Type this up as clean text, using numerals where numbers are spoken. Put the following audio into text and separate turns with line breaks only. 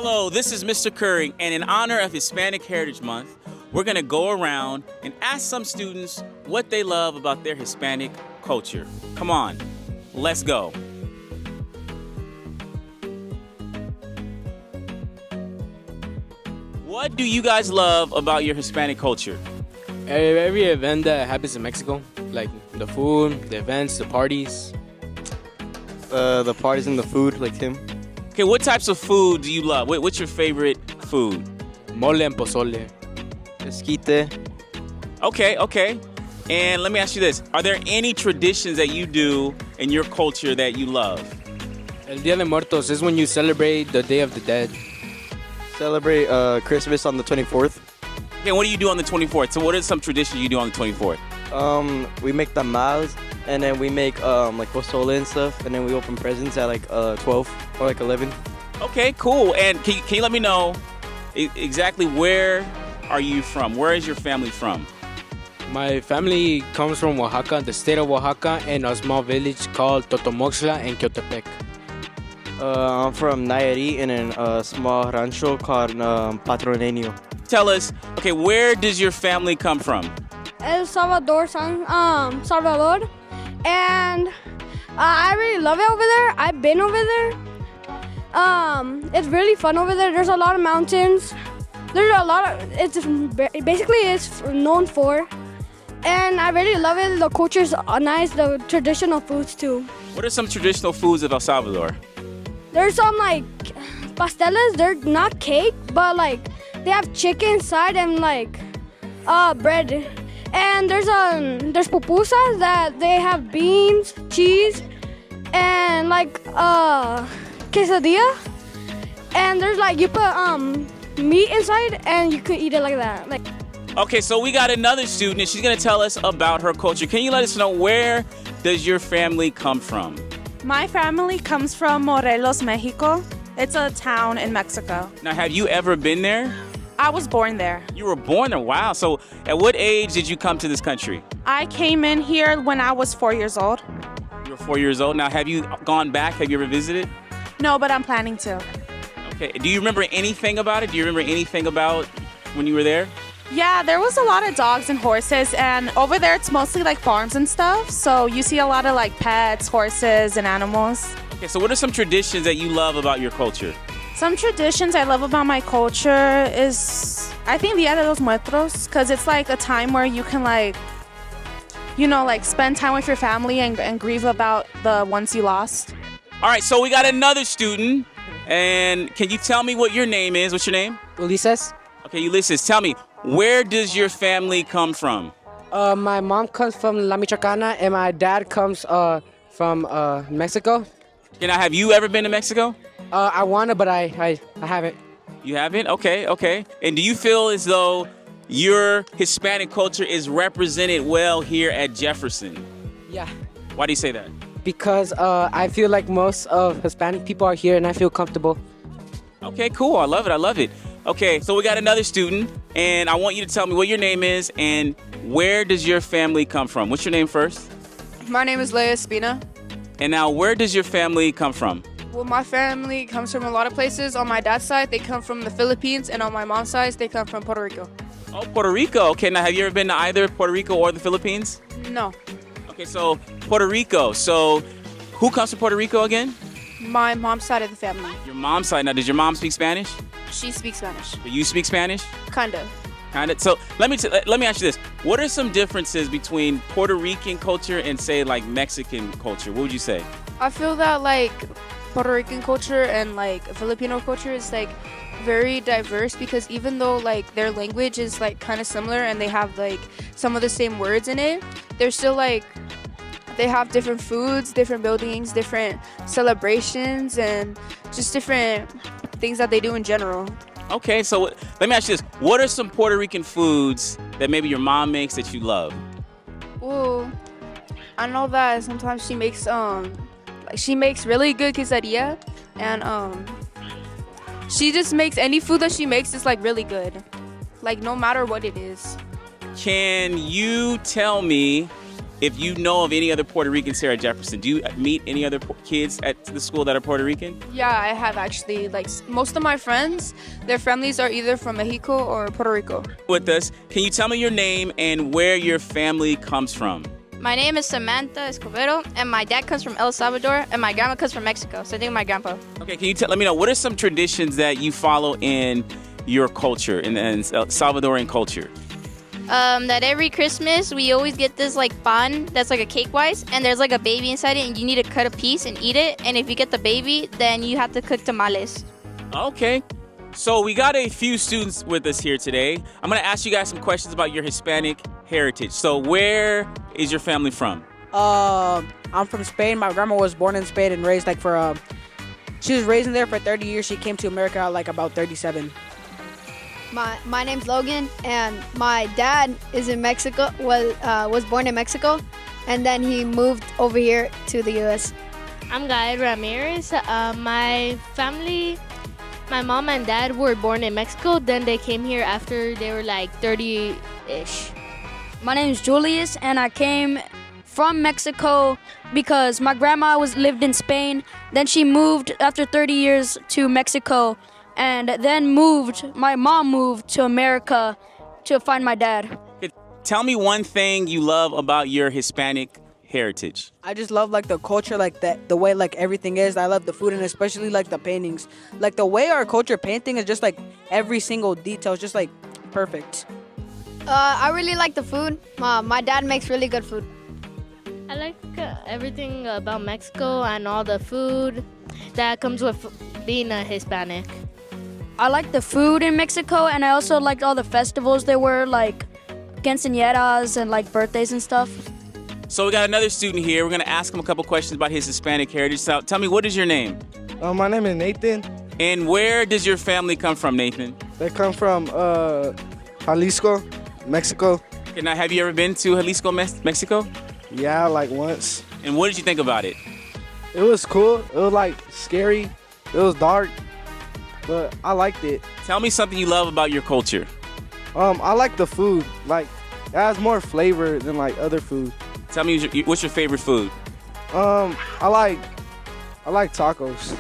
Hello, this is Mr. Curry, and in honor of Hispanic Heritage Month, we're going to go around and ask some students what they love about their Hispanic culture. Come on, let's go. What do you guys love about your Hispanic culture?
Every event that happens in Mexico, like the food, the events, the parties.
The parties and the food, like him.
Okay, what types of food do you love? What's your favorite food?
Mole and pozole.
Esquite.
Okay. And let me ask you this. Are there any traditions that you do in your culture that you love?
El Día de Muertos is when you celebrate the Day of the Dead.
Celebrate Christmas on the 24th.
Okay, what do you do on the 24th? So what are some traditions you do on the 24th?
We make tamales, and then we make like pozole and stuff, and then we open presents at like 12 or like 11.
Okay, cool. And can you let me know exactly where are you from? Where is your family from?
My family comes from Oaxaca, the state of Oaxaca, and a small village called Totomoxtla and Queotepec.
I'm from Nayarit in a small rancho called Patroneño.
Tell us, okay, where does your family come from?
El Salvador, Salvador, and I really love it over there. I've been over there. It's really fun over there. There's a lot of mountains. There's a lot of, it's known for, and I really love it. The culture's nice, the traditional foods too.
What are some traditional foods of El Salvador?
There's some like pasteles. They're not cake, but like they have chicken inside and like bread. And there's pupusas that they have beans, cheese, and like quesadilla. And there's like you put meat inside and you could eat it like that. Like.
Okay, so we got another student and she's gonna tell us about her culture. Can you let us know where does your family come from?
My family comes from Morelos, Mexico. It's a town in Mexico.
Now, have you ever been there?
I was born there.
You were born there? Wow. So at what age did you come to this country?
I came in here when I was 4 years old.
You were 4 years old. Now, have you gone back? Have you ever visited?
No, but I'm planning to.
Okay. Do you remember anything about it? Do you remember anything about when you were there?
Yeah, there was a lot of dogs and horses, and over there it's mostly like farms and stuff. So you see a lot of like pets, horses, and animals.
Okay, so what are some traditions that you love about your culture?
Some traditions I love about my culture is, I think, Dia de los Muertos, because it's like a time where you can like, you know, like spend time with your family and grieve about the ones you lost.
All right, so we got another student, and can you tell me what your name is? What's your name?
Ulises.
Okay, Ulysses, tell me, where does your family come from?
My mom comes from La Michoacana and my dad comes from Mexico.
Okay, now, have you ever been to Mexico?
I want to, but I haven't.
You haven't? Okay. And do you feel as though your Hispanic culture is represented well here at Jefferson?
Yeah.
Why do you say that?
Because I feel like most of Hispanic people are here and I feel comfortable.
Okay, cool. I love it. Okay, so we got another student, and I want you to tell me what your name is and where does your family come from? What's your name first?
My name is Leia Espina.
And now, where does your family come from?
Well, my family comes from a lot of places. On my dad's side, they come from the Philippines, and on my mom's side, they come from Puerto Rico.
Oh, Puerto Rico. Okay, now have you ever been to either Puerto Rico or the Philippines?
No.
Okay, so Puerto Rico. So who comes from Puerto Rico again?
My mom's side of the family.
Your mom's side. Now, does your mom speak Spanish?
She speaks Spanish.
Do you speak Spanish?
Kinda.
Kinda. So let me ask you this: what are some differences between Puerto Rican culture and, say, like Mexican culture? What would you say?
I feel that like Puerto Rican culture and like Filipino culture is like very diverse, because even though like their language is like kind of similar and they have like some of the same words in it, they're still like, they have different foods, different buildings, different celebrations, and just different things that they do in general.
Okay, so let me ask you this: what are some Puerto Rican foods that maybe your mom makes that you love?
Ooh, I know that sometimes she makes she makes really good quesadilla, and she just makes any food that she makes is like really good, like no matter what it is.
Can you tell me if you know of any other Puerto Ricans here at Jefferson. Do you meet any other kids at the school that are Puerto Rican?
Yeah, I have actually. Like most of my friends, their families are either from Mexico or Puerto Rico.
With us, can you tell me your name and where your family comes from?
My name is Samantha Escobedo, and my dad comes from El Salvador, and my grandma comes from Mexico. So I think my grandpa.
Okay, can you let me know, what are some traditions that you follow in your culture, in Salvadorian culture?
That every Christmas we always get this like pan that's like a cake wise, and there's like a baby inside it, and you need to cut a piece and eat it. And if you get the baby, then you have to cook tamales.
Okay. So we got a few students with us here today. I'm going to ask you guys some questions about your Hispanic heritage. So where is your family from?
I'm from Spain. My grandma was born in Spain and raised she was raised in there for 30 years. She came to America at about 37.
My name's Logan, and my dad is in Mexico. Was born in Mexico, and then he moved over here to the U.S.
I'm Gael Ramirez. My family, my mom and dad were born in Mexico. Then they came here after they were like 30-ish.
My name's Julius, and I came from Mexico because my grandma lived in Spain. Then she moved after 30 years to Mexico, and then my mom moved to America to find my dad.
Tell me one thing you love about your Hispanic heritage.
I just love the culture, the way everything is. I love the food, and especially the paintings. The way our culture painting is just every single detail is just perfect.
I really like the food. My dad makes really good food.
I like everything about Mexico and all the food that comes with being a Hispanic.
I like the food in Mexico, and I also liked all the festivals there were, like quinceañeras and birthdays and stuff.
So we got another student here. We're going to ask him a couple questions about his Hispanic heritage. So tell me, what is your name?
My name is Nathan.
And where does your family come from, Nathan?
They come from Jalisco, Mexico.
Okay, now, have you ever been to Jalisco, Mexico?
Yeah, once.
And what did you think about it?
It was cool. It was scary. It was dark, but I liked it.
Tell me something you love about your culture.
I like the food. It has more flavor than other food.
Tell me, what's your favorite food?
I like tacos.